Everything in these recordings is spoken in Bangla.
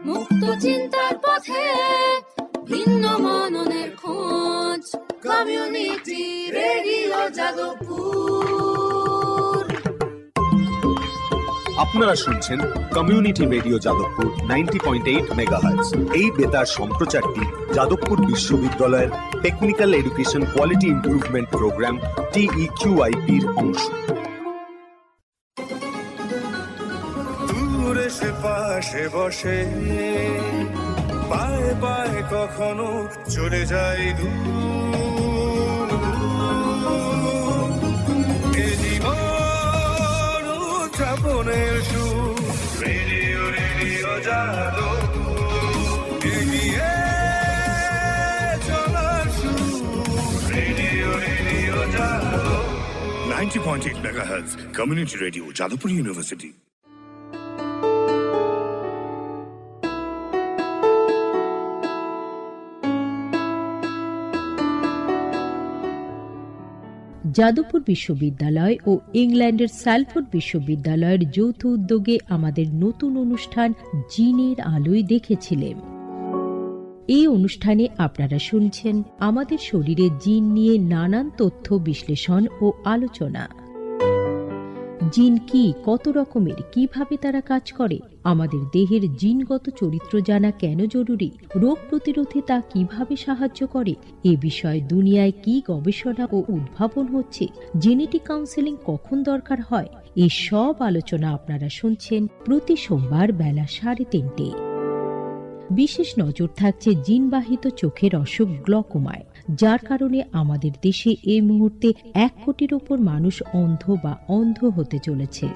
মুক্ত চিন্তার পথে ভিন্ন মননের খোঁজ, কমিউনিটি রেডিও যাদবপুর। আপনারা শুনছেন কমিউনিটি রেডিও যাদবপুর 90.8 মেগাহার্টজ। এই বেতার সম্প্রচারটি যাদবপুর বিশ্ববিদ্যালয়ের technical education quality improvement programme TEQIP-র অংশ। দূরে সে পাশে বসে, পায়ে পায়ে কখনো চলে যায় দূর। এ জীবন উদযাপনের সুর, রেডিও রেডিও যাদবপুর। এগিয়ে চলার সুর, radio radio Jadavpur. 90.8 megahertz community radio Jadavpur university. Jadavpur বিশ্ববিদ্যালয় ও ইংল্যান্ডের স্যালফোর্ড বিশ্ববিদ্যালয়ের যৌথ উদ্যোগে আমাদের নতুন অনুষ্ঠান জিনের আলোয় দেখেছিলেন। এই অনুষ্ঠানে আপনারা শুনছেন আমাদের শরীরে জিন নিয়ে নানান তথ্য বিশ্লেষণ ও আলোচনা। জিন কি, কত রকমের, কিভাবে তারা কাজ করে, আমাদের দেহের জিনগত চরিত্র জানা কেন জরুরি, রোগ প্রতিরোধে তা কিভাবে সাহায্য করে, এ বিষয়ে দুনিয়ায় কি গবেষণা ও উদ্ভাবন হচ্ছে, জেনেটিক কাউন্সেলিং কখন দরকার হয়, এই সব আলোচনা আপনারা শুনছেন প্রতি সোমবার বেলা 3:30। বিশেষ নজর থাকছে জিনবাহিত চোখের অসুখ গ্লকোমায়, যার কারণে আমাদের দেশে এই মুহূর্তে 1 কোটির ওপর মানুষ অন্ধ বা অন্ধ হতে চলেছে।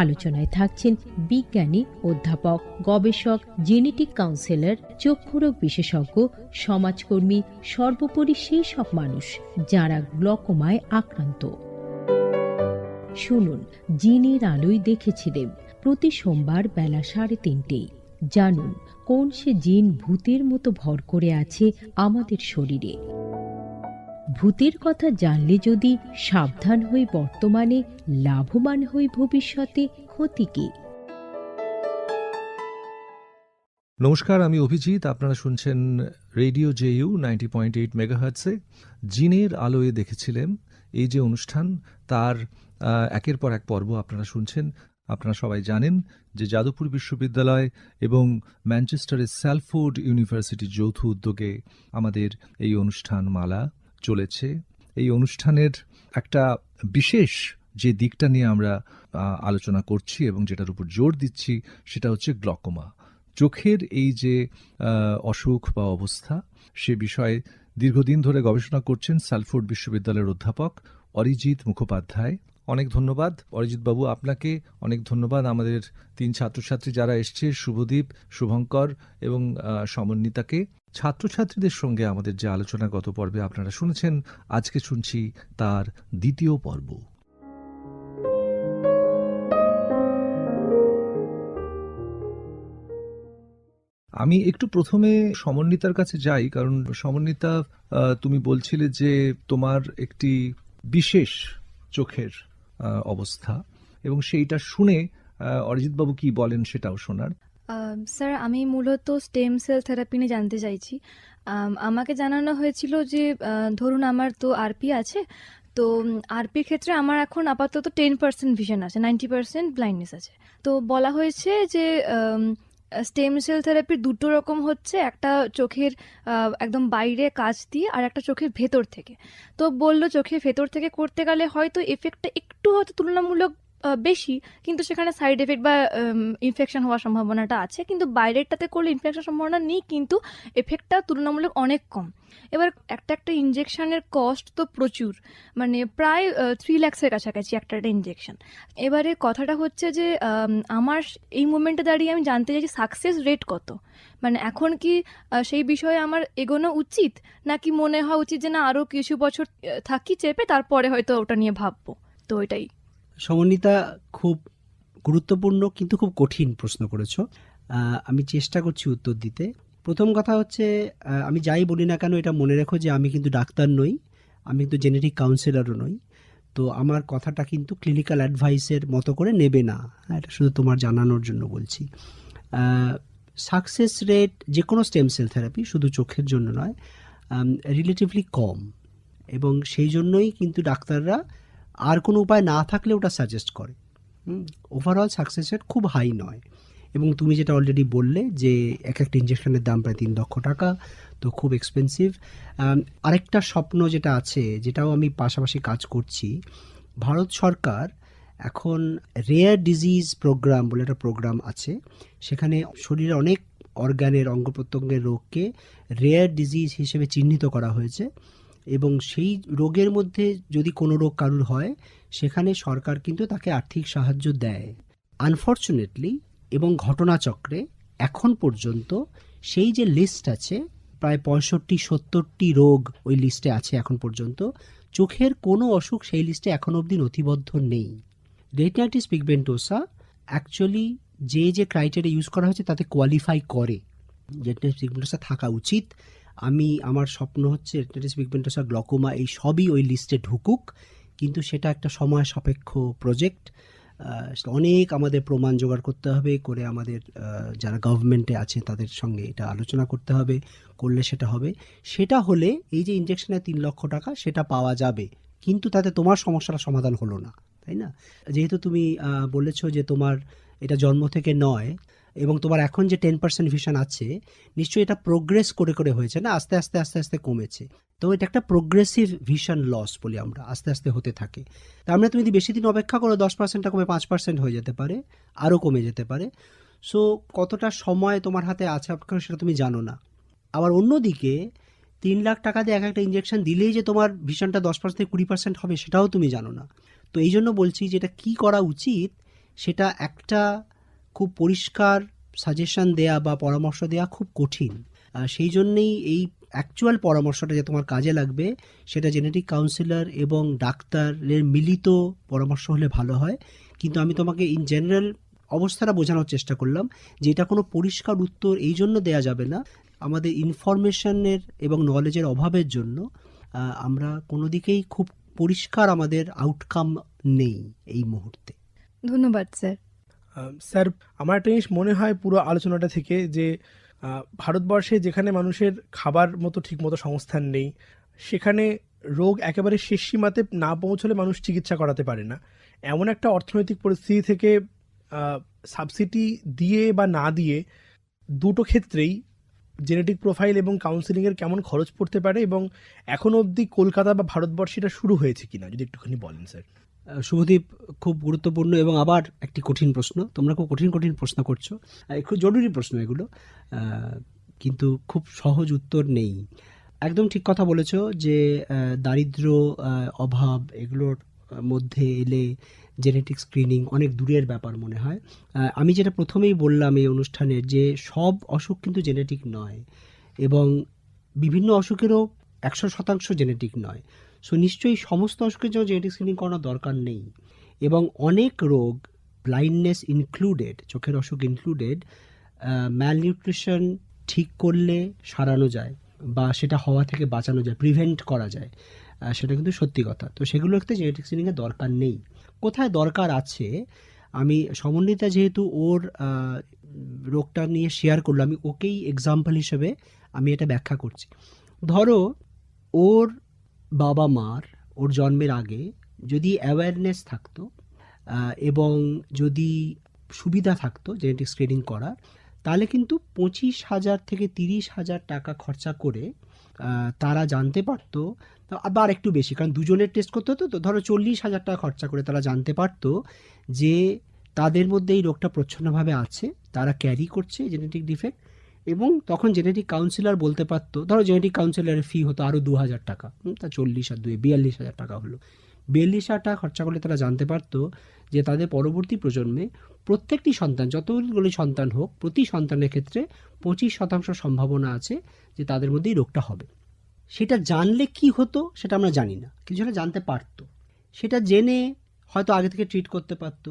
আলোচনায় থাকছেন বিজ্ঞানী, অধ্যাপক, গবেষক, জেনেটিক কাউন্সেলর, চক্ষুরোগ বিশেষজ্ঞ, সমাজকর্মী, সর্বোপরি সেই সব মানুষ যারা গ্লকোমায় আক্রান্ত। শুনুন জিনের আলোয় দেখেছিলেন প্রতি সোমবার বেলা 3:30। জানুন কোন সে জিন ভূতের মতো ভর করে আছে আমাদের শরীরে। ভূতের কথা জানলে যদি সাবধান হই বর্তমানে, লাভবান হই ভবিষ্যতে, ক্ষতি কি? নমস্কার, আমি অভিজিৎ। আপনারা শুনছেন রেডিও জেইউ 90.8 মেগাহার্টজে জিনের আলোয় দেখেছিলেন। এই যে অনুষ্ঠান, তার একের পর এক পর্ব আপনারা শুনছেন। আপনারা সবাই জানেন যে যাদবপুর বিশ্ববিদ্যালয় এবং ম্যানচেস্টারের স্যালফোর্ড ইউনিভার্সিটির যৌথ উদ্যোগে আমাদের এই অনুষ্ঠান মালা চলেছে। এই অনুষ্ঠানের একটা বিশেষ যে দিকটা নিয়ে আমরা আলোচনা করছি এবং যেটার উপর জোর দিচ্ছি সেটা হচ্ছে গ্লকোমা, চোখের এই যে অসুখ বা অবস্থা, সে বিষয়ে দীর্ঘদিন ধরে গবেষণা করছেন স্যালফোর্ড বিশ্ববিদ্যালয়ের অধ্যাপক অরিজিৎ মুখোপাধ্যায়। অনেক ধন্যবাদ অরিজিৎ বাবু, আপনাকে অনেক ধন্যবাদ। আমাদের 3 ছাত্রছাত্রী যারা এসছে, শুভদীপ, শুভঙ্কর এবং সমন্বিতাকে। ছাত্রছাত্রীদের সঙ্গে আমাদের যে আলোচনা গত পর্বে আপনারা শুনেছেন, আজকে শুনছি তার দ্বিতীয় পর্ব। আমি একটু প্রথমে সমন্বিতার কাছে যাই, কারণ সমন্বিতা, তুমি বলছিলে যে তোমার একটি বিশেষ চোখের অবস্থা, এবং সেইটা শুনে অরিজিৎ বাবু কি বলেন সেটাও শোনার। স্যার, আমি মূলত স্টেম সেল থেরাপি নিয়ে জানতে চাইছি। আমাকে জানানো হয়েছিল যে ধরুন আমার তো আরপি আছে, তো আরপির ক্ষেত্রে আমার এখন আপাতত 10% ভিশন আছে, 90% ব্লাইন্ডনেস আছে। তো বলা হয়েছে যে স্টেম সেল থেরাপির 2 রকম হচ্ছে, একটা চোখের একদম বাইরে কাচ দিয়ে আর একটা চোখের ভেতর থেকে। তো বললো চোখের ভেতর থেকে করতে গেলে হয়তো এফেক্টটা একটু হয়তো তুলনামূলক বেশি, কিন্তু সেখানে সাইড এফেক্ট বা ইনফেকশন হওয়ার সম্ভাবনাটা আছে, কিন্তু বাইরেরটাতে করলে ইনফেকশন সম্ভাবনা নেই, কিন্তু এফেক্টটা তুলনামূলক অনেক কম। এবার একটা ইনজেকশনের কস্ট তো প্রচুর, মানে প্রায় 3 লাখসের কাছাকাছি একটা ইনজেকশন। এবারে কথাটা হচ্ছে যে আমার এই মোমেন্টে দাঁড়িয়ে আমি জানতে চাইছি সাকসেস রেট কত, মানে এখন কি সেই বিষয়ে আমার এগোনো উচিত, নাকি মনে হওয়া উচিত যে না আরও কিছু বছর থাকি চেপে, তারপরে হয়তো ওটা নিয়ে ভাববো। তো এটাই। সমন্বিতা, খুব গুরুত্বপূর্ণ কিন্তু খুব কঠিন প্রশ্ন করেছো। আমি চেষ্টা করছি উত্তর দিতে। প্রথম কথা হচ্ছে, আমি যাই বলি না কেন এটা মনে রেখো যে আমি কিন্তু ডাক্তার নই, আমি কিন্তু জেনেটিক কাউন্সিলরও নই। তো আমার কথাটা কিন্তু ক্লিনিক্যাল অ্যাডভাইসের মতো করে নেবে না, এটা শুধু তোমার জানানোর জন্য বলছি। সাকসেস রেট যে কোনো স্টেম সেল থেরাপি, শুধু চোখের জন্য নয়, রিলেটিভলি কম, এবং সেই জন্যই কিন্তু ডাক্তাররা আর কোনো উপায় না থাকলে ওটা সাজেস্ট করে। ওভারঅল সাকসেস রেট খুব হাই নয়। এবং তুমি যেটা অলরেডি বললে যে এক একটা ইঞ্জেকশনের দাম প্রায় 3 লক্ষ টাকা, তো খুব এক্সপেন্সিভ। আরেকটা স্বপ্ন যেটা আছে, যেটাও আমি পাশাপাশি কাজ করছি, ভারত সরকার এখন রেয়ার ডিজিজ প্রোগ্রাম বলে একটা প্রোগ্রাম আছে, সেখানে শরীরের অনেক অর্গানের, অঙ্গ প্রত্যঙ্গের রোগকে রেয়ার ডিজিজ হিসেবে চিহ্নিত করা হয়েছে, এবং সেই রোগের মধ্যে যদি কোনো রোগ কারুর হয়, সেখানে সরকার কিন্তু তাকে আর্থিক সাহায্য দেয়। আনফর্চুনেটলি এবং ঘটনাচক্রে এখন পর্যন্ত সেই যে লিস্ট আছে, প্রায় 65-70টি রোগ ওই লিস্টে আছে এখন পর্যন্ত, চোখের কোনো অসুখ সেই লিস্টে এখন অবধি নথিবদ্ধ নেই। রেটিনাইটিস পিগমেন্টোসা অ্যাকচুয়ালি যে ক্রাইটেরিয়া ইউজ করা হয়েছে তাতে কোয়ালিফাই করে, রেটিনাইটিস পিগমেন্টোসা থাকা উচিত। আমার স্বপ্ন হচ্ছে রেটিনাইটিস পিগমেন্টোসা, গ্লকোমা এই সবই ওই লিস্টে ঢুকুক, কিন্তু সেটা একটা সময় সাপেক্ষ প্রজেক্ট। অনেক আমাদের প্রমাণ জোগাড় করতে হবে, করে আমাদের যারা গভর্নমেন্টে আছে তাদের সঙ্গে এটা আলোচনা করতে হবে, করলে সেটা হবে। সেটা হলে এই যে ইঞ্জেকশনের 3 লক্ষ টাকা সেটা পাওয়া যাবে, কিন্তু তাতে তোমার সমস্যার সমাধান হলো না, তাই না? যেহেতু তুমি বলেছো যে তোমার এটা জন্ম থেকে নয়, এবং তোমার এখন যে 10% ভিশন আছে, নিশ্চয়ই এটা প্রোগ্রেস করে করে হয়েছে না, আস্তে আস্তে আস্তে আস্তে কমেছে। তো এটা একটা প্রোগ্রেসিভ ভিশন লস বলি আমরা, আস্তে আস্তে হতে থাকে। তার মানে তুমি যদি বেশি দিন অপেক্ষা করো, 10%টা কমে 5% হয়ে যেতে পারে, আরও কমে যেতে পারে। সো কতটা সময় তোমার হাতে আছে সেটা তুমি জানো না। আবার অন্যদিকে 3 লাখ টাকা দিয়ে একটা ইঞ্জেকশন দিলেই যে তোমার ভিশনটা 10% থেকে 20% হবে, সেটাও তুমি জানো না। তো এই জন্য বলছি যেটা কি করা উচিত, সেটা একটা খুব পরিষ্কার সাজেশন দেয়া বা পরামর্শ দেয়া খুব কঠিন। সেই জন্যেই এই অ্যাকচুয়াল পরামর্শটা যে তোমার কাজে লাগবে, সেটা জেনেটিক কাউন্সিলর এবং ডাক্তারের মিলিত পরামর্শ হলে ভালো হয়। কিন্তু আমি তোমাকে ইন জেনারেল অবস্থাটা বোঝানোর চেষ্টা করলাম যে এটা কোনো পরিষ্কার উত্তর এই জন্য দেয়া যাবে না, আমাদের ইনফরমেশনের এবং নলেজের অভাবের জন্য আমরা কোনো দিকেই খুব পরিষ্কার আমাদের আউটকাম নেই এই মুহূর্তে। ধন্যবাদ স্যার। স্যার, আমার একটা জিনিস মনে হয় পুরো আলোচনাটা থেকে, যে ভারতবর্ষে যেখানে মানুষের খাবার মতো ঠিক মতো সংস্থান নেই, সেখানে রোগ একেবারে শেষ সীমাতে না পৌঁছলে মানুষ চিকিৎসা করাতে পারে না। এমন একটা অর্থনৈতিক পরিস্থিতি থেকে সাবসিডি দিয়ে বা না দিয়ে দুটো ক্ষেত্রেই জেনেটিক প্রোফাইল এবং কাউন্সিলিংয়ের কেমন খরচ পড়তে পারে, এবং এখনও অবধি কলকাতা বা ভারতবর্ষে এটা শুরু হয়েছে কিনা যদি একটুখানি বলেন স্যার। শুভদীপ, খুব গুরুত্বপূর্ণ এবং আবার একটি কঠিন প্রশ্ন। তোমরা খুব কঠিন কঠিন প্রশ্ন করছো, খুব জরুরি প্রশ্ন এগুলো, কিন্তু খুব সহজ উত্তর নেই। একদম ঠিক কথা বলেছো যে দারিদ্র্য, অভাব এগুলোর মধ্যে এলে জেনেটিক স্ক্রিনিং অনেক দূরের ব্যাপার মনে হয়। আমি যেটা প্রথমেই বললাম এই অনুষ্ঠানের, যে সব অসুখ কিন্তু জেনেটিক নয়, এবং বিভিন্ন অসুখেরও 100% জেনেটিক নয়। সো নিশ্চয়ই সমস্ত অসুখের জন্য জেনেটিক স্ক্রিনিং করানোর দরকার নেই, এবং অনেক রোগ, ব্লাইন্ডনেস ইনক্লুডেড, চোখের অসুখ ইনক্লুডেড, ম্যালনিউট্রিশন ঠিক করলে সারানো যায়, বা সেটা হওয়া থেকে বাঁচানো যায়, প্রিভেন্ট করা যায়, সেটা কিন্তু সত্যি কথা। তো সেগুলোতে জেনেটিক স্ক্রিনিংয়ের দরকার নেই। কোথায় দরকার আছে, আমি সমন্বিতা যেহেতু ওর রোগটা নিয়ে শেয়ার করলো, আমি ওকেই এক্সাম্পল হিসেবে আমি এটা ব্যাখ্যা করছি। ধরো ওর বাবা মার ওর জন্মের আগে যদি অ্যাওয়ারনেস থাকতো এবং যদি সুবিধা থাকতো জেনেটিক স্ক্রিনিং করার, তাহলে কিন্তু 25,000 থেকে 30,000 টাকা খরচা করে তারা জানতে পারতো, আবার একটু বেশি, কারণ দুজনের টেস্ট করতে হতো, তো ধরো 40,000 টাকা খরচা করে তারা জানতে পারতো যে তাদের মধ্যে এই রোগটা প্রচ্ছন্নভাবে আছে, তারা ক্যারি করছে জেনেটিক ডিফেক্ট, এবং তখন জেনেটিক কাউন্সিলর বলতে পারতো, ধরো জেনেটিক কাউন্সিলরের ফি হতো আরও 2,000 টাকা, তা 40 আর 2 42,000 টাকা হলো। 42,000 টাকা খরচা করলে তারা জানতে পারতো যে তাদের পরবর্তী প্রজন্মে প্রত্যেকটি সন্তান, যতগুলি সন্তান হোক, প্রতি সন্তানের ক্ষেত্রে 25% সম্ভাবনা আছে যে তাদের মধ্যে এই রোগটা হবে। সেটা জানলে কি হতো সেটা আমরা জানি না, কিন্তু সেটা জানতে পারতো। সেটা জেনে হয়তো আগে থেকে ট্রিট করতে পারতো,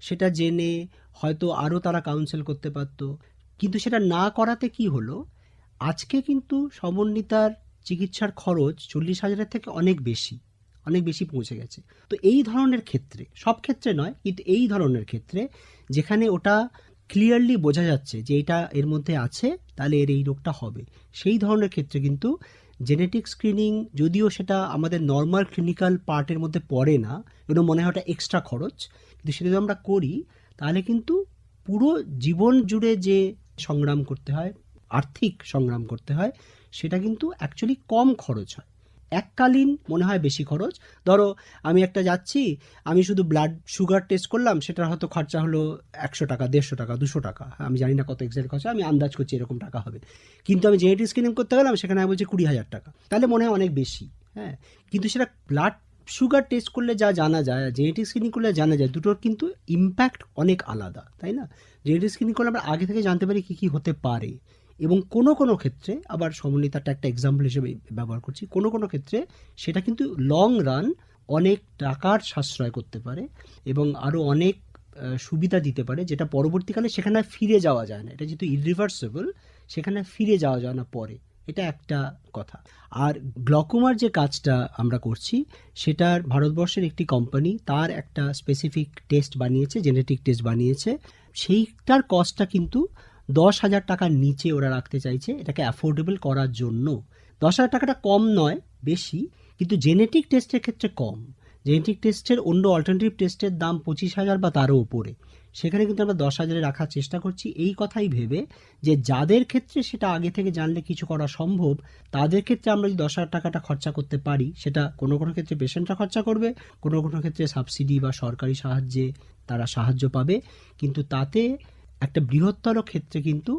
সেটা জেনে হয়তো আরও তারা কাউন্সেল করতে পারতো। কিন্তু সেটা না করাতে কি হলো, আজকে কিন্তু সমন্বিতার চিকিৎসার খরচ 40,000 থেকে অনেক বেশি পৌঁছে গেছে। তো এই ধরনের ক্ষেত্রে, সব ক্ষেত্রে নয়, কিন্তু এই ধরনের ক্ষেত্রে যেখানে ওটা ক্লিয়ারলি বোঝা যাচ্ছে যে এটা এর মধ্যে আছে, তাহলে এর এই রোগটা হবে, সেই ধরনের ক্ষেত্রে কিন্তু জেনেটিক স্ক্রিনিং, যদিও সেটা আমাদের নর্মাল ক্লিনিক্যাল পার্টের মধ্যে পড়ে না, এবং মনে হয় ওটা এক্সট্রা খরচ, কিন্তু সেটা যদি আমরা করি তাহলে কিন্তু পুরো জীবন জুড়ে যে সংগ্রাম করতে হয়, আর্থিক সংগ্রাম করতে হয়, সেটা কিন্তু অ্যাকচুয়ালি কম খরচ হয়। এককালীন মনে হয় বেশি খরচ। ধরো আমি একটা যাচ্ছি, আমি শুধু ব্লাড সুগার টেস্ট করলাম, সেটার হয়তো খরচা হলো 100 টাকা, 150 টাকা, 200 টাকা, আমি জানি না কত এক্সাক্ট খরচা, আমি আন্দাজ করছি এরকম টাকা হবে। কিন্তু আমি জেনেটিক স্ক্রিনিং করতে গেলাম, সেখানে আমি বলছি 20,000 টাকা, তাহলে মনে হয় অনেক বেশি। হ্যাঁ, কিন্তু সেটা ব্লাড সুগার টেস্ট করলে যা জানা যায়, জেনেটিক স্ক্রিনিং করলে জানা যায়, দুটোর কিন্তু ইম্প্যাক্ট অনেক আলাদা, তাই না? জেনেটিক স্ক্রিনিং করলে আমরা আগে থেকে জানতে পারি কী কী হতে পারে, এবং কোনো কোনো ক্ষেত্রে, আবার সমন্বিতাটা একটা এক্সাম্পল হিসেবে ব্যবহার করছি, কোনো কোনো ক্ষেত্রে সেটা কিন্তু লং রান অনেক টাকার সাশ্রয় করতে পারে এবং আরও অনেক সুবিধা দিতে পারে, যেটা পরবর্তীকালে সেখানে ফিরে যাওয়া যায় না। এটা যেহেতু ইরিভার্সেবল, সেখানে ফিরে যাওয়া যায় না পরে, এটা একটা কথা। আর গ্লকোমার যে কাজটা আমরা করছি, সেটার ভারতবর্ষের একটি কোম্পানি তার একটা স্পেসিফিক টেস্ট বানিয়েছে, জেনেটিক টেস্ট বানিয়েছে, সেইটার কস্টটা কিন্তু 10,000 টাকার নিচে ওরা রাখতে চাইছে, এটাকে অ্যাফোর্ডেবল করার জন্য। 10,000 টাকাটা কম নয়, বেশি, কিন্তু জেনেটিক টেস্টের ক্ষেত্রে কম। জেনেটিক টেস্টের অন্য অল্টারনেটিভ টেস্টের দাম 25,000 বা তারও উপরে, সেখানে কিন্তু আমরা 10,000 রাখার চেষ্টা করছি, এই কথাই ভেবে যে যাদের ক্ষেত্রে সেটা আগে থেকে জানলে কিছু করা সম্ভব, তাদের ক্ষেত্রে আমরা যদি 10,000 টাকাটা খরচা করতে পারি, সেটা কোনো কোনো ক্ষেত্রে পেশেন্টরা খরচা করবে, কোনো কোনো ক্ষেত্রে সাবসিডি বা সরকারি সাহায্যে তারা সাহায্য পাবে, কিন্তু তাতে একটা বৃহত্তর ক্ষেত্রে কিন্তু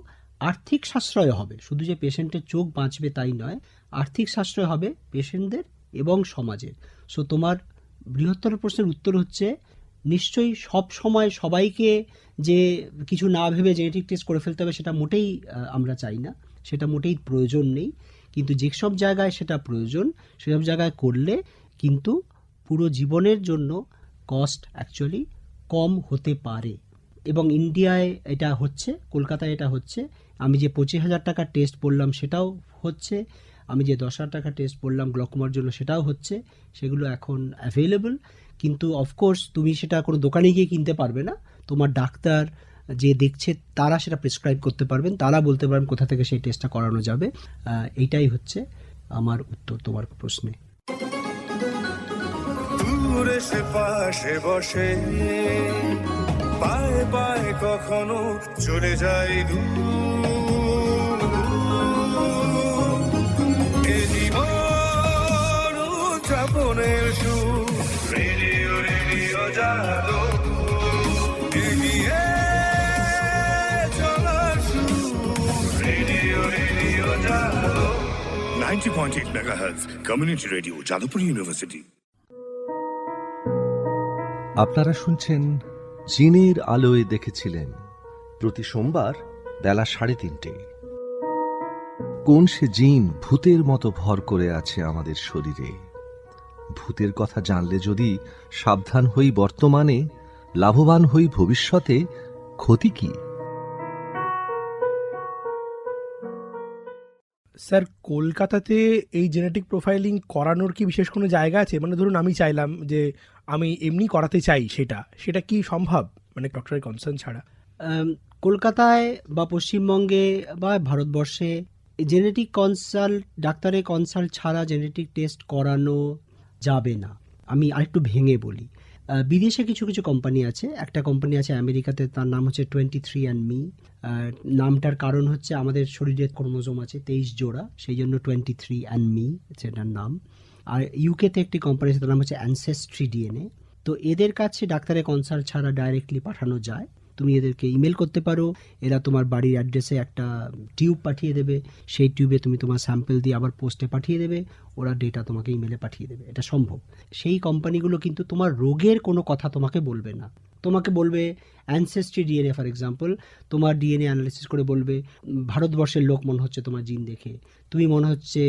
আর্থিক সাশ্রয় হবে। শুধু যে পেশেন্টের চোখ বাঁচবে তাই নয়, আর্থিক সাশ্রয় হবে পেশেন্টদের এবং সমাজের। সো তোমার বৃহত্তর প্রশ্নের উত্তর হচ্ছে, নিশ্চয়ই সব সময় সবাইকে যে কিছু না ভেবে জেনেটিক টেস্ট করে ফেলতে হবে, সেটা মোটেই আমরা চাই না, সেটা মোটেই প্রয়োজন নেই। কিন্তু যেসব জায়গায় সেটা প্রয়োজন, সেসব জায়গায় করলে কিন্তু পুরো জীবনের জন্য কস্ট অ্যাকচুয়ালি কম হতে পারে। এবং ইন্ডিয়ায় এটা হচ্ছে, কলকাতায় এটা হচ্ছে। আমি যে 25,000 টাকার টেস্ট বললাম সেটাও হচ্ছে, আমি যে 10,000 টাকা টেস্ট বললাম গ্লকোমার জন্য সেটাও হচ্ছে, সেগুলো এখন অ্যাভেলেবল। কিন্তু অফকোর্স তুমি সেটা কোনো দোকানে গিয়ে কিনতে পারবে না, তোমার ডাক্তার যে দেখছে তারা সেটা প্রেসক্রাইব করতে পারবেন, তারা বলতে পারবেন কোথা থেকে সেই টেস্টটা করানো যাবে। এইটাই হচ্ছে আমার উত্তর তোমার প্রশ্নে। দূরে সে পাশে বসে, পায়ে পায়ে কখনো চলে যায় এ জীবন উদযাপনের সুর, রেডিও রেডিও জাদু, এগিয়ে চলার সুর, রেডিও রেডিও জাদু। 90.8 megahertz community radio, Jadavpur university. আপনারা শুনছেন জিনের আলোয় দেখেছিলেন, প্রতি সোমবার বেলা 3:30। কোন সে জিন ভূতের মতো ভর করে আছে আমাদের শরীরে? ভূতের কথা জানলে যদি সাবধান হই বর্তমানে, লাভবান হই ভবিষ্যতে, ক্ষতি কি? স্যার, কলকাতাতে এই জেনেটিক প্রোফাইলিং করানোর কি বিশেষ কোনো জায়গা আছে? মানে ধরুন আমি চাইলাম যে আমি এমনি করাতে চাই, সেটা কি সম্ভব, মানে ডক্টরের কনসার্ন ছাড়া? কলকাতায় বা পশ্চিমবঙ্গে বা ভারতবর্ষে জেনেটিক কনসাল্ট, ডাক্তারের কনসাল্ট ছাড়া জেনেটিক টেস্ট করানো যাবে না। আমি আরেকটু ভেঙে বলি, বিদেশে কিছু কিছু কোম্পানি আছে, একটা কোম্পানি আছে আমেরিকাতে, তার নাম হচ্ছে 23andMe। নামটার কারণ হচ্ছে আমাদের শরীরে ক্রোমোজোম আছে 23 জোড়া, সেই জন্য 23andMe সেটার নাম। আর ইউকেতে একটি কোম্পানি আছে, তার নাম হচ্ছে অ্যানসেস্ট্রি DNA। তো এদের কাছে ডাক্তারের কনসাল্ট ছাড়া ডাইরেক্টলি পাঠানো যায়। তুমি এদেরকে ইমেল করতে পারো, এরা তোমার বাড়ির অ্যাড্রেসে একটা টিউব পাঠিয়ে দেবে, সেই টিউবে তুমি তোমার স্যাম্পল দিয়ে আবার পোস্টে পাঠিয়ে দেবে, ওরা ডেটা তোমাকে ইমেলে পাঠিয়ে দেবে, এটা সম্ভব। সেই কোম্পানিগুলো কিন্তু তোমার রোগের কোনো কথা তোমাকে বলবে না, তোমাকে বলবে অ্যানসেস্ট্রি DNA ফর এক্সাম্পল, তোমার DNA অ্যানালিসিস করে বলবে ভারতবর্ষের লোক মনে হচ্ছে তোমার জিন দেখে, তুমি মনে হচ্ছে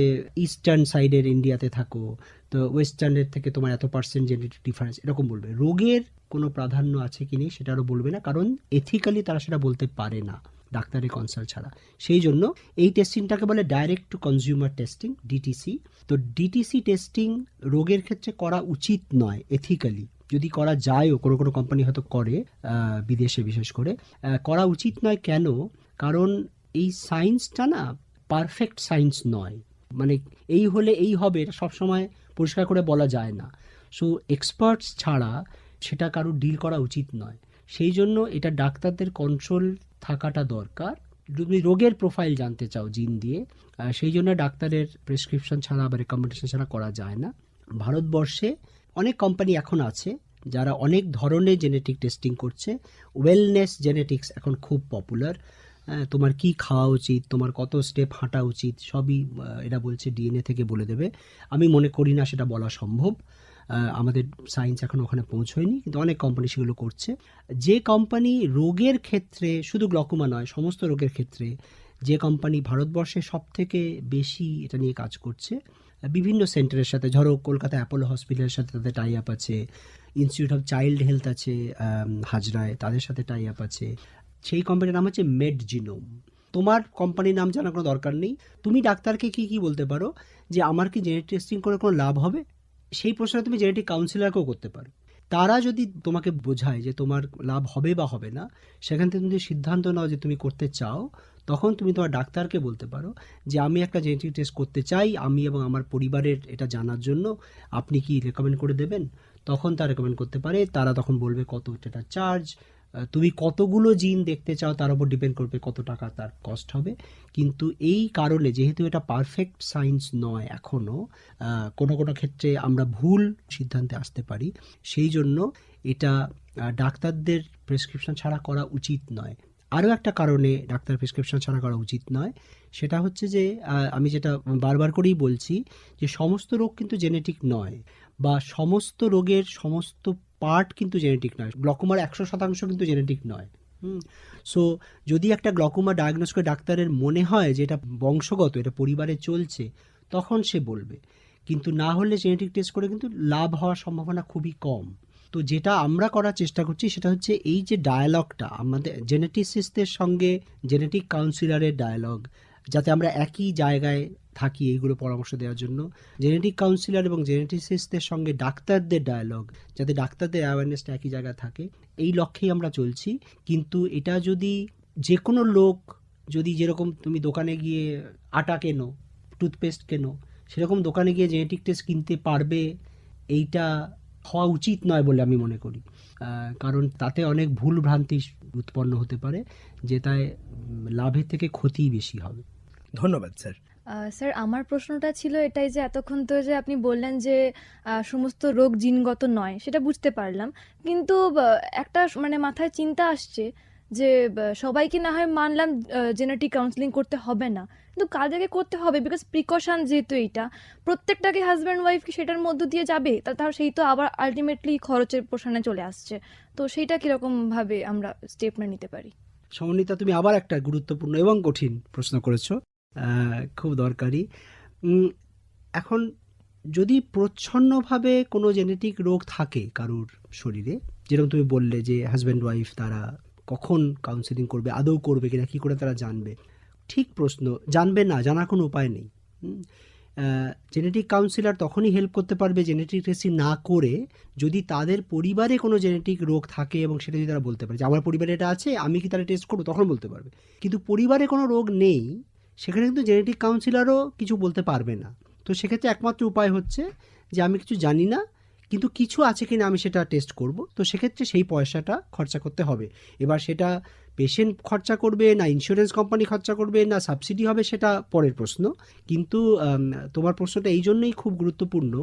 ইস্টার্ন সাইডের ইন্ডিয়াতে থাকো, তো ওয়েস্টার্নের থেকে তোমার এত % জেনেটিক ডিফারেন্স, এরকম বলবে। রোগের কোনো প্রাধান্য আছে কি নেই সেটারও বলবে না, কারণ এথিক্যালি তারা সেটা বলতে পারে না ডাক্তারের কনসাল্ট ছাড়া। সেই জন্য এই টেস্টিংটাকে বলে direct two consumer testing, DTC। তো DTC টেস্টিং রোগের ক্ষেত্রে করা উচিত নয় এথিক্যালি, যদি করা যায়ও, কোনো কোনো কোম্পানি হয়তো করে বিদেশে বিশেষ করে, করা উচিত নয়। কেন? কারণ এই সায়েন্সটা না পারফেক্ট সায়েন্স নয়, মানে এই হলে এই হবে এটা সবসময় পরিষ্কার করে বলা যায় না। সো এক্সপার্টস ছাড়া সেটা কারো ডিল করা উচিত নয়। সেই জন্য এটা ডাক্তারদের কন্ট্রোল থাকাটা দরকার। যদি রোগের প্রোফাইল জানতে চাও জিন দিয়ে, সেই জন্য ডাক্তারের প্রেসক্রিপশন ছাড়া বা রেকমেন্ডেশন ছাড়া করা যায় না। ভারতবর্ষে অনেক কোম্পানি এখন আছে যারা অনেক ধরনের জেনেটিক টেস্টিং করছে। ওয়েলনেস জেনেটিক্স এখন খুব পপুলার। তোমার কি খাওয়া উচিত, তোমার কত স্টেপ হাঁটা উচিত, সবই এরা বলছে ডিএনএ থেকে বলে দেবে। আমি মনে করি না সেটা বলা সম্ভব, আমাদের সায়েন্স এখন ওখানে পৌঁছয়নি, কিন্তু অনেক কোম্পানি সেগুলো করছে। যে কোম্পানি রোগের ক্ষেত্রে, শুধু গ্লকোমা নয় সমস্ত রোগের ক্ষেত্রে, যে কোম্পানি ভারতবর্ষে সব থেকে বেশি এটা নিয়ে কাজ করছে, বিভিন্ন সেন্টারের সাথে, ধরো কলকাতা অ্যাপোলো হসপিটালের সাথে তাদের টাই আপ আছে, ইনস্টিটিউট অফ চাইল্ড হেলথ আছে হাজরায়, তাদের সাথে টাই আপ আছে। সেই কোম্পানির নাম হচ্ছে মেডজিনোম। তোমার কোম্পানির নাম জানার কোনো দরকার নেই। তুমি ডাক্তারকে কি বলতে পারো যে আমার কি জেনেটিক টেস্টিং করে কোনো লাভ হবে? সেই প্রশ্নটা তুমি জেনেটিক কাউন্সিলরকেও করতে পারো। তারা যদি তোমাকে বোঝায় যে তোমার লাভ হবে বা হবে না, সেখান থেকে তুমি সিদ্ধান্ত নাও যে তুমি করতে চাও, তখন তুমি তোমার ডাক্তারকে বলতে পারো যে আমি একটা জেনেটিক টেস্ট করতে চাই, আমি এবং আমার পরিবারের এটা জানার জন্য, আপনি কি রেকমেন্ড করে দেবেন? তখন তারা রেকমেন্ড করতে পারে। তারা তখন বলবে কত এটা চার্জ, তুমি কতগুলো জিন দেখতে চাও তার উপর ডিপেন্ড করবে কত টাকা তার কস্ট হবে। কিন্তু এই কারণে যেহেতু এটা পারফেক্ট সায়েন্স নয় এখনও, কোনো কোনো ক্ষেত্রে আমরা ভুল সিদ্ধান্তে আসতে পারি। সেই জন্য এটা ডাক্তারদের প্রেসক্রিপশন ছাড়া করা উচিত নয়। আরও একটা কারণে ডাক্তার প্রেসক্রিপশন ছাড়া করা উচিত নয়, সেটা হচ্ছে যে আমি যেটা বারবার করেই বলছি যে সমস্ত রোগ কিন্তু জেনেটিক নয়, বা সমস্ত রোগের সমস্ত পার্ট কিন্তু জেনেটিক নয়। গ্লকোমার 100% কিন্তু জেনেটিক নয়। সো যদি একটা গ্লকোমা ডায়াগনোস করে ডাক্তারের মনে হয় যে এটা বংশগত, এটা পরিবারে চলছে, তখন সে বলবে। কিন্তু না হলে জেনেটিক টেস্ট করে কিন্তু লাভ হওয়ার সম্ভাবনা খুবই কম। তো যেটা আমরা করার চেষ্টা করছি সেটা হচ্ছে এই যে ডায়ালগটা আমাদের জেনেটিসিস্টদের সঙ্গে জেনেটিক কাউন্সিলরের ডায়ালগ, যাতে আমরা একই জায়গায় থাকি এইগুলো পরামর্শ দেওয়ার জন্য। জেনেটিক কাউন্সিলর এবং জেনেটিসিস্টদের সঙ্গে ডাক্তারদের ডায়ালগ, যাতে ডাক্তারদের অ্যাওয়ারনেসটা একই জায়গায় থাকে, এই লক্ষ্যেই আমরা চলছি। কিন্তু এটা যদি যে কোনো লোক, যদি যেরকম তুমি দোকানে গিয়ে আটা কেনো, টুথপেস্ট কেনো, সেরকম দোকানে গিয়ে জেনেটিক টেস্ট কিনতে পারবে, এইটা হওয়া উচিত নয় বলে আমি মনে করি। কারণ তাতে অনেক ভুল ভ্রান্তি উৎপন্ন হতে পারে, যেটায় লাভের থেকে ক্ষতিই বেশি হবে। ধন্যবাদ স্যার। স্যার, আমার প্রশ্নটা ছিল এটাই যে এতক্ষণ তো যে আপনি বললেন যে সমস্ত রোগ জিনগত নয়, সেটা বুঝতে পারলাম। কিন্তু একটা মানে মাথায় চিন্তা আসছে যে সবাইকে না হয় মানলাম জেনেটিক কাউন্সেলিং করতে হবে না, কিন্তু কাদেরকে করতে হবে? বিকজ প্রিকশন যেহেতু এইটা, প্রত্যেকটাকে হাজব্যান্ড ওয়াইফ কি সেটার মধ্য দিয়ে যাবে? তার সেই তো আবার আলটিমেটলি খরচের পোষণে চলে আসছে। তো সেইটা কীরকমভাবে আমরা স্টেপ নিতে পারি? সমন্বিতা, তুমি আবার একটা গুরুত্বপূর্ণ এবং কঠিন প্রশ্ন করেছো, খুব দরকারি। এখন যদি প্রচ্ছন্নভাবে কোনো জেনেটিক রোগ থাকে কারুর শরীরে, যেরকম তুমি বললে যে হাজব্যান্ড ওয়াইফ তারা কখন কাউন্সেলিং করবে, আদৌ করবে কিনা, কী করে তারা জানবে? ঠিক প্রশ্ন। জানবে না, জানার কোনো উপায় নেই। জেনেটিক কাউন্সিলর তখনই হেল্প করতে পারবে জেনেটিক টেস্টিং না করে, যদি তাদের পরিবারে কোনো জেনেটিক রোগ থাকে এবং সেটা যদি তারা বলতে পারে যে আমার পরিবারে এটা আছে, আমি কি তারা টেস্ট করবো, তখন বলতে পারবে। কিন্তু পরিবারে কোনো রোগ নেই, সেখানে কিন্তু জেনেটিক কাউন্সিলরও কিছু বলতে পারবে না। তো সেক্ষেত্রে একমাত্র উপায় হচ্ছে যে আমি কিছু জানি না, কিন্তু কিছু আছে কিনা আমি সেটা টেস্ট করব। তো সেক্ষেত্রে সেই পয়সাটা খরচা করতে হবে। এবার সেটা পেশেন্ট খরচা করবে না ইন্স্যুরেন্স কোম্পানি খরচা করবে না সাবসিডি হবে, সেটা পরের প্রশ্ন। কিন্তু তোমার প্রশ্নটা এই জন্যই খুব গুরুত্বপূর্ণ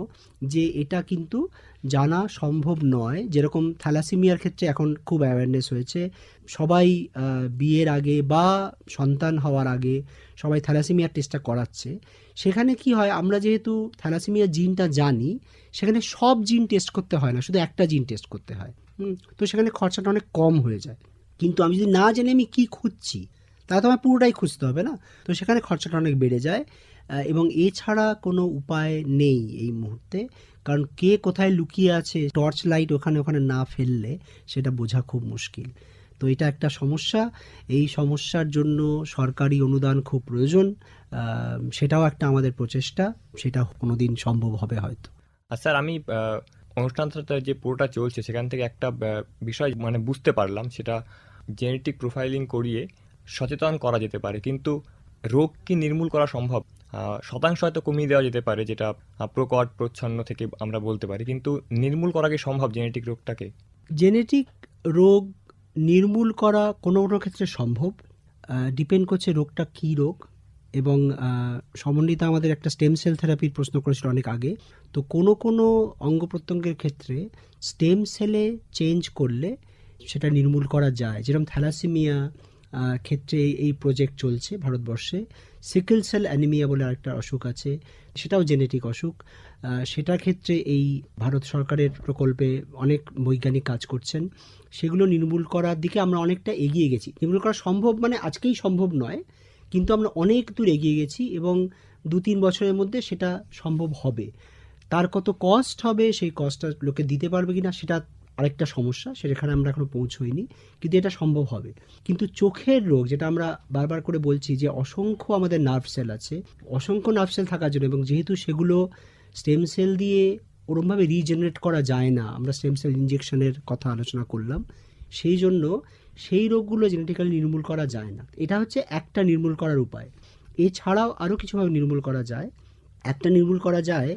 যে এটা কিন্তু জানা সম্ভব নয়। যেরকম থ্যালাসেমিয়ার ক্ষেত্রে এখন খুব অ্যাওয়ারনেস হয়েছে, সবাই বিয়ের আগে বা সন্তান হওয়ার আগে সবাই থ্যালাসেমিয়ার টেস্টটা করাচ্ছে। সেখানে কি হয়, আমরা যেহেতু থ্যালাসেমিয়া জিনটা জানি, সেখানে সব জিন টেস্ট করতে হয় না, শুধু একটা জিন টেস্ট করতে হয়। তো সেখানে খরচাটা অনেক কম হয়ে যায়। কিন্তু আমি যদি না জেনে আমি কী খুঁজছি, তাহলে তো আমার পুরোটাই খুঁজতে হবে না, তো সেখানে খরচাটা অনেক বেড়ে যায়। এবং এছাড়া কোনো উপায় নেই এই মুহূর্তে, কারণ কে কোথায় লুকিয়ে আছে, টর্চ লাইট ওখানে না ফেললে সেটা বোঝা খুব মুশকিল। তো এটা একটা সমস্যা। এই সমস্যার জন্য সরকারি অনুদান খুব প্রয়োজন, সেটাও একটা আমাদের প্রচেষ্টা, সেটা কোনোদিন সম্ভব হবে হয়তো। স্যার, আমি অনুষ্ঠানটা যে পুরোটা চলছে সেখান থেকে একটা বিষয় মানে বুঝতে পারলাম, সেটা জেনেটিক প্রোফাইলিং করিয়ে সচেতন করা যেতে পারে, কিন্তু রোগ কি নির্মূল করা সম্ভব? শতাংশ হয়তো কমিয়ে দেওয়া যেতে পারে, যেটা প্রকট প্রচ্ছন্ন থেকে আমরা বলতে পারি, কিন্তু নির্মূল করা কি সম্ভব জেনেটিক রোগটাকে? জেনেটিক রোগ নির্মূল করা কোনো কোনো ক্ষেত্রে সম্ভব, ডিপেন্ড করছে রোগটা কী রোগ। এবং সমন্বিতা আমাদের একটা স্টেম সেল থেরাপির প্রশ্ন করেছিল অনেক আগে। তো কোনো কোনো অঙ্গ প্রত্যঙ্গের ক্ষেত্রে স্টেম সেলে চেঞ্জ করলে সেটা নির্মূল করা যায়। যেরকম থ্যালাসেমিয়া ক্ষেত্রে এই প্রজেক্ট চলছে ভারতবর্ষে। সিকেল সেল অ্যানিমিয়া বলে আরেকটা অসুখ আছে, সেটাও জেনেটিক অসুখ। সেটার ক্ষেত্রে এই ভারত সরকারের প্রকল্পে অনেক বৈজ্ঞানিক কাজ করছেন। সেগুলো নির্মূল করার দিকে আমরা অনেকটা এগিয়ে গেছি। নির্মূল করা সম্ভব মানে আজকেই সম্ভব নয়, কিন্তু আমরা অনেক দূর এগিয়ে গেছি এবং 2-3 বছরের মধ্যে সেটা সম্ভব হবে। তার কত কস্ট হবে, সেই কস্টটা লোকে দিতে পারবে কিনা সেটা আরেকটা সমস্যা, সেখানে আমরা এখনো পৌঁছইনি, কিন্তু এটা সম্ভব হবে। কিন্তু চোখের রোগ, যেটা আমরা বারবার করে বলছি যে অসংখ্য আমাদের নার্ভ সেল আছে, অসংখ্য নার্ভ সেল থাকার জন্য, এবং যেহেতু সেগুলো স্টেম সেল দিয়ে ওরমভাবে রিজেনারেট করা যায় না, আমরা স্টেম সেল ইনজেকশনের কথা আলোচনা করলাম, সেই জন্য সেই রোগগুলো জেনেটিক্যালি নির্মূল করা যায় না। এটা হচ্ছে একটা নির্মূল করার উপায়। এছাড়াও আরও কিছুভাবে নির্মূল করা যায়। একটা নির্মূল করা যায়,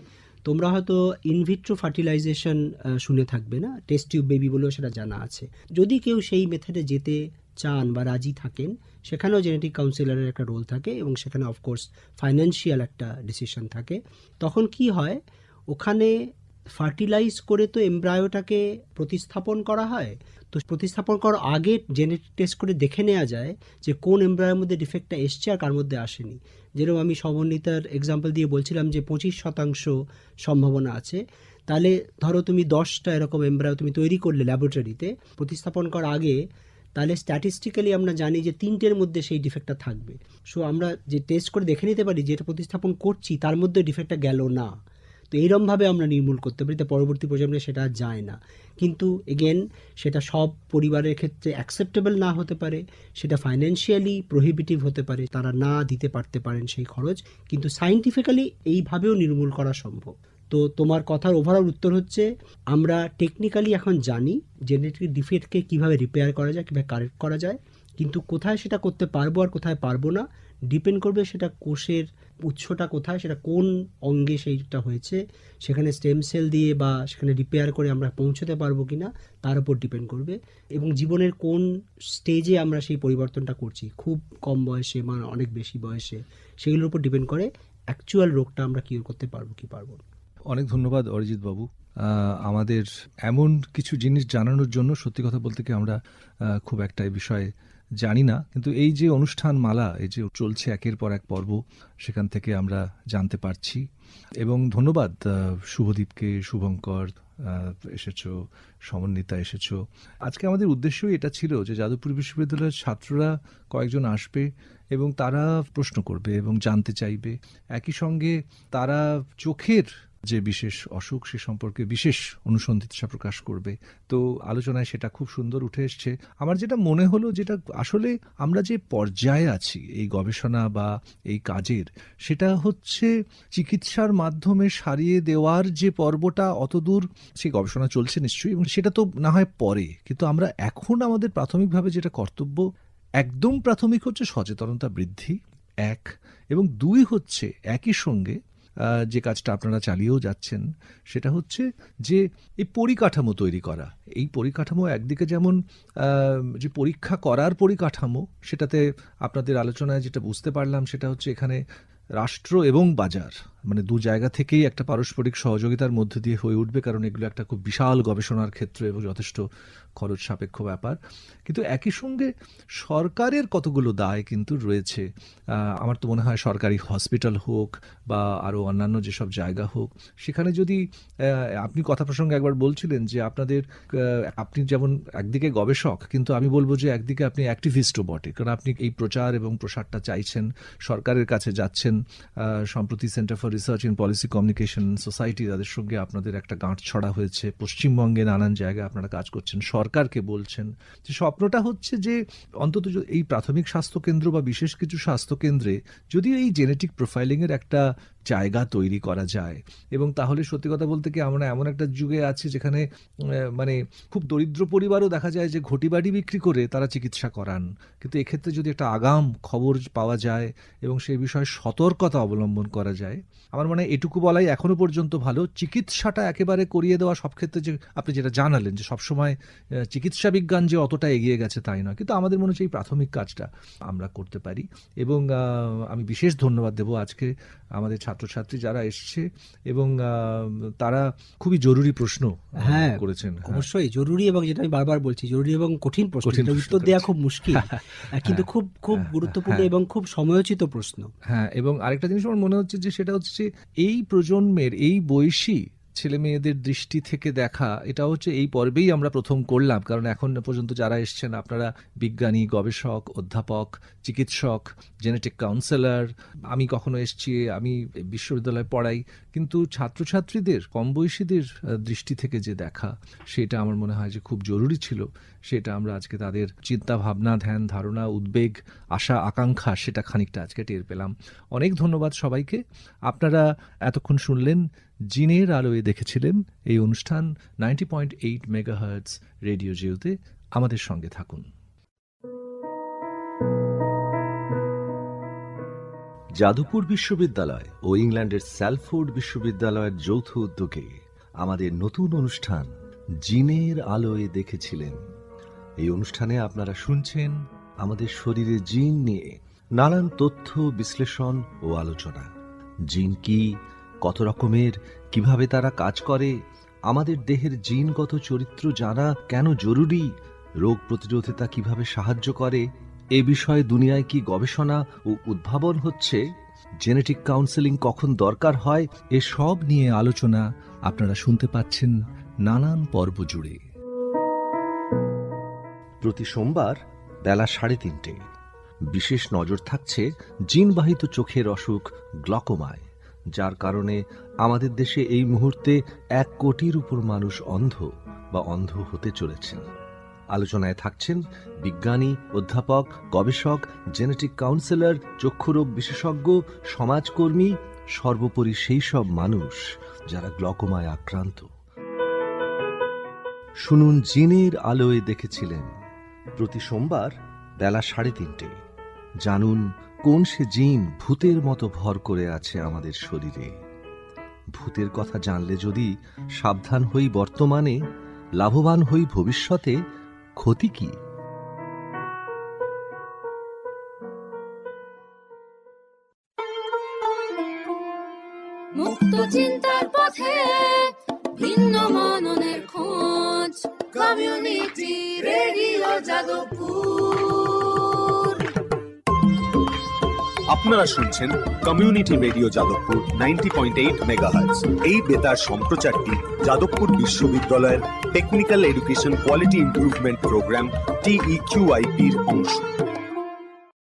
তোমরা হয়তো ইনভিট্রো ফার্টিলাইজেশন শুনে থাকবে না, টেস্ট টিউব বেবি বলেও সেটা জানা আছে। যদি কেউ সেই মেথডে যেতে চান বা রাজি থাকেন, সেখানেও জেনেটিক কাউন্সিলরের একটা রোল থাকে এবং সেখানে অফকোর্স ফাইন্যান্সিয়াল একটা ডিসিশন থাকে। তখন কি হয়, ওখানে ফার্টিলাইজ করে তো এমব্রায়োটাকে প্রতিস্থাপন করা হয়। তো প্রতিস্থাপন করার আগে জেনেটিক টেস্ট করে দেখে নেওয়া যায় যে কোন এমব্রায়োর মধ্যে ডিফেক্টটা এসছে আর কার মধ্যে আসেনি। যেরকম আমি সমন্বিতার এক্সাম্পল দিয়ে বলছিলাম যে 25% সম্ভাবনা আছে। তাহলে ধরো তুমি 10টা এরকম এমব্রায়ো তুমি তৈরি করলে ল্যাবরেটরিতে প্রতিস্থাপন করার আগে, তাহলে স্ট্যাটিস্টিক্যালি আমরা জানি যে 3টের মধ্যে সেই ডিফেক্টটা থাকবে। সো আমরা যে টেস্ট করে দেখে নিতে পারি যেটা প্রতিস্থাপন করছি তার মধ্যে ডিফেক্টটা গেল না। তো এইরমভাবে আমরা নির্মূল করতে পারি, তা পরবর্তী প্রজন্মে সেটা যায় না। কিন্তু এগেন সেটা সব পরিবারের ক্ষেত্রে অ্যাকসেপ্টেবল না হতে পারে, সেটা ফাইন্যান্সিয়ালি প্রহিবিটিভ হতে পারে, তারা না দিতে পারতে পারেন সেই খরচ, কিন্তু সায়েন্টিফিক্যালি এইভাবেও নির্মূল করা সম্ভব। তো তোমার কথার ওভারঅল উত্তর হচ্ছে, আমরা টেকনিক্যালি এখন জানি জেনেটিক ডিফেক্টকে কীভাবে রিপেয়ার করা যায়, কীভাবে কারেক্ট করা যায়, কিন্তু কোথায় সেটা করতে পারবো আর কোথায় পারবো না ডিপেন্ড করবে সেটা কোষের উৎসটা কোথায়, সেটা কোন অঙ্গে সেইটা হয়েছে, সেখানে স্টেম সেল দিয়ে বা সেখানে রিপেয়ার করে আমরা পৌঁছতে পারবো কিনা তার উপর ডিপেন্ড করবে। এবং জীবনের কোন স্টেজে আমরা সেই পরিবর্তনটা করছি, খুব কম বয়সে বা অনেক বেশি বয়সে, সেগুলোর উপর ডিপেন্ড করে অ্যাকচুয়াল রোগটা আমরা কিওর করতে পারবো কি পারবো না। অনেক ধন্যবাদ অরিজিৎ বাবু, আমাদের এমন কিছু জিনিস জানানোর জন্য। সত্যি কথা বলতে কি আমরা খুব একটা এই বিষয়ে জানি না, কিন্তু এই যে অনুষ্ঠান মালা এই যে চলছে একের পর এক পর্ব, সেখান থেকে আমরা জানতে পারছি। এবং ধন্যবাদ শুভদীপকে, শুভঙ্কর এসেছো, সমন্বিতা এসেছো। আজকে আমাদের উদ্দেশ্যই এটা ছিল যে যাদবপুর বিশ্ববিদ্যালয়ের ছাত্ররা কয়েকজন আসবে এবং তারা প্রশ্ন করবে এবং জানতে চাইবে। একই সঙ্গে তারা চোখের যে বিশেষ অসুখ সে সম্পর্কে বিশেষ অনুসন্ধিৎসা প্রকাশ করবে। তো আলোচনায় সেটা খুব সুন্দর উঠে এসছে। আমার যেটা মনে হলো, যেটা আসলে আমরা যে পর্যায়ে আছি এই গবেষণা বা এই কাজের, সেটা হচ্ছে চিকিৎসার মাধ্যমে সারিয়ে দেওয়ার যে পর্বটা, অতদূর সেই গবেষণা চলছে নিশ্চয়ই, এবং সেটা তো না হয় পরে, কিন্তু আমরা এখন আমাদের প্রাথমিকভাবে যেটা কর্তব্য, একদম প্রাথমিক হচ্ছে সচেতনতা বৃদ্ধি, 1, এবং 2 হচ্ছে একই সঙ্গে যে কাজটা আপনারা চালিয়েও যাচ্ছেন, সেটা হচ্ছে যে এই পরিকাঠামো তৈরি করা। এই পরিকাঠামো একদিকে যেমন যে পরীক্ষা করার পরিকাঠামো, সেটাতে আপনাদের আলোচনায় যেটা বুঝতে পারলাম সেটা হচ্ছে এখানে রাষ্ট্র এবং বাজার মানে দু জায়গা থেকেই একটা পারস্পরিক সহযোগিতার মধ্যে দিয়ে হয়ে উঠবে, কারণ এগুলো একটা খুব বিশাল গবেষণার ক্ষেত্র এবং যথেষ্ট খরচ সাপেক্ষ ব্যাপার। কিন্তু একই সঙ্গে সরকারের কতগুলো দায় কিন্তু রয়েছে। আমার তো মনে হয় সরকারি হসপিটাল হোক বা আরও অন্যান্য যেসব জায়গা হোক, সেখানে যদি আপনি কথা প্রসঙ্গে একবার বলছিলেন যে আপনি যেমন একদিকে গবেষক, কিন্তু আমি বলবো যে একদিকে আপনি অ্যাক্টিভিস্টও বটে, কারণ আপনি এই প্রচার এবং প্রসারটা চাইছেন, সরকারের কাছে যাচ্ছেন। সম্প্রতি centre for research in policy communication society, তাদের সঙ্গে আপনাদের একটা গাঁট ছড়া হয়েছে, পশ্চিমবঙ্গে নানান জায়গায় আপনারা কাজ করছেন, সরকারকে বলছেন। যে স্বপ্নটা হচ্ছে যে অন্তত এই প্রাথমিক স্বাস্থ্যকেন্দ্র বা বিশেষ কিছু স্বাস্থ্যকেন্দ্রে যদি এই জেনেটিক প্রোফাইলিংয়ের একটা জায়গা তৈরি করা যায়। এবং তাহলে সত্যি কথা বলতে কি আমরা এমন একটা যুগে আছি যেখানে মানে খুব দরিদ্র পরিবারও দেখা যায় যে ঘটিবাড়ি বিক্রি করে তারা চিকিৎসা করান, কিন্তু এক্ষেত্রে যদি একটা আগাম খবর পাওয়া যায় এবং সেই বিষয়ে সতর্কতা অবলম্বন করা যায়, আমার মনে হয় এটুকু বলাই এখনো পর্যন্ত ভালো। চিকিৎসাটা একেবারে করিয়ে দেওয়া সব ক্ষেত্রে, যে আপনি যেটা জানালেন যে সবসময় চিকিৎসা বিজ্ঞান যে অতটা এগিয়ে গেছে তাই নয়, কিন্তু আমাদের মনে হচ্ছে এই প্রাথমিক কাজটা আমরা করতে পারি। এবং আমি বিশেষ ধন্যবাদ দেবো আজকে আমাদের ছাত্রছাত্রী যারা এসছে এবং তারা খুবই জরুরি প্রশ্ন করেছেন। অবশ্যই জরুরি, এবং যেটা আমি বারবার বলছি, জরুরি এবং কঠিন প্রশ্ন, যেটা উত্তর দেওয়া খুব মুশকিল, কিন্তু খুব খুব গুরুত্বপূর্ণ এবং খুব সময়োচিত প্রশ্ন। হ্যাঁ, এবং আরেকটা জিনিস আমার মনে হচ্ছে যে সেটা হচ্ছে এই প্রজন্মের, এই বয়সী ছেলে মেয়েদের দৃষ্টি থেকে দেখা, এটা হচ্ছে এই পর্বেই আমরা প্রথম করলাম, কারণ এখন পর্যন্ত যারা এসছেন আপনারা বিজ্ঞানী, গবেষক, অধ্যাপক, চিকিৎসক, জেনেটিক কাউন্সেলর। আমি কখনো এসছি, আমি বিশ্ববিদ্যালয়ে পড়াই, কিন্তু ছাত্রছাত্রীদের, কম বয়সীদের দৃষ্টি থেকে যে দেখা, সেটা আমার মনে হয় যে খুব জরুরি ছিল। সেটা আমরা আজকে তাদের চিন্তা ভাবনা, ধ্যান ধারণা, উদ্বেগ, আশা আকাঙ্ক্ষা, সেটা খানিকটা আজকে টের পেলাম। অনেক ধন্যবাদ সবাইকে। আপনারা এতক্ষণ শুনলেন জিনের আলোয় দেখেছিলেন এই অনুষ্ঠান 90.8 মেগাহার্টজ রেডিও জিওতে। আমাদের সঙ্গে থাকুন। যাদবপুর বিশ্ববিদ্যালয় ও ইংল্যান্ডের স্যালফোর্ড বিশ্ববিদ্যালয়ের যৌথ উদ্যোগে আমাদের নতুন অনুষ্ঠান জিনের আলোয় দেখেছিলেন। এই অনুষ্ঠানে আপনারা শুনছেন আমাদের শরীরে জিন নিয়ে নানান তথ্য, বিশ্লেষণ ও আলোচনা। জিন কি, কত রকমের, কিভাবে তারা কাজ করে, আমাদের দেহের জিনগত চরিত্র জানা কেন জরুরি, রোগ প্রতিরোধে তা কিভাবে সাহায্য করে, এ বিষয়ে দুনিয়ায় কি গবেষণা ও উদ্ভাবন হচ্ছে, জেনেটিক কাউন্সেলিং কখন দরকার হয়, এসব নিয়ে আলোচনা আপনারা শুনতে পাচ্ছেন নানান পর্ব জুড়ে। প্রতি সোমবার বেলা 3:30 বিশেষ নজর থাকছে জিনবাহিত চোখের অসুখ গ্লকোমায়, যার কারণে আমাদের দেশে এই মুহূর্তে 1 কোটির উপর মানুষ অন্ধ বা অন্ধ হতে চলেছেন। আলোচনায় থাকছেন বিজ্ঞানী, অধ্যাপক, গবেষক, জেনেটিক কাউন্সেলর, চক্ষুরোগ বিশেষজ্ঞ, সমাজকর্মী, সর্বোপরি সেই সব মানুষ যারা গ্লকোমায় আক্রান্ত। শুনুন জিনের আলোয় দেখেছিলেন প্রতি সোমবার বেলা 3:30। জানুন কোন সে জিন ভূতের মতো ভর করে আছে আমাদের শরীরে। ভূতের কথা জানলে যদি সাবধান হই বর্তমানে, লাভবান হই ভবিষ্যতে, ক্ষতি কি? মুক্ত চিন্তার পথে ভিন্ন মননের খোঁজ, কমিউনিটি রেডিও যাদবপুর। আপনারা শুনছেন কমিউনিটি রেডিও যাদবপুর 90.8 মেগাহার্টজ। এই বেতার সম্প্রচারটি যাদবপুর বিশ্ববিদ্যালয়ের technical education quality improvement programme TEQIP-র অংশ।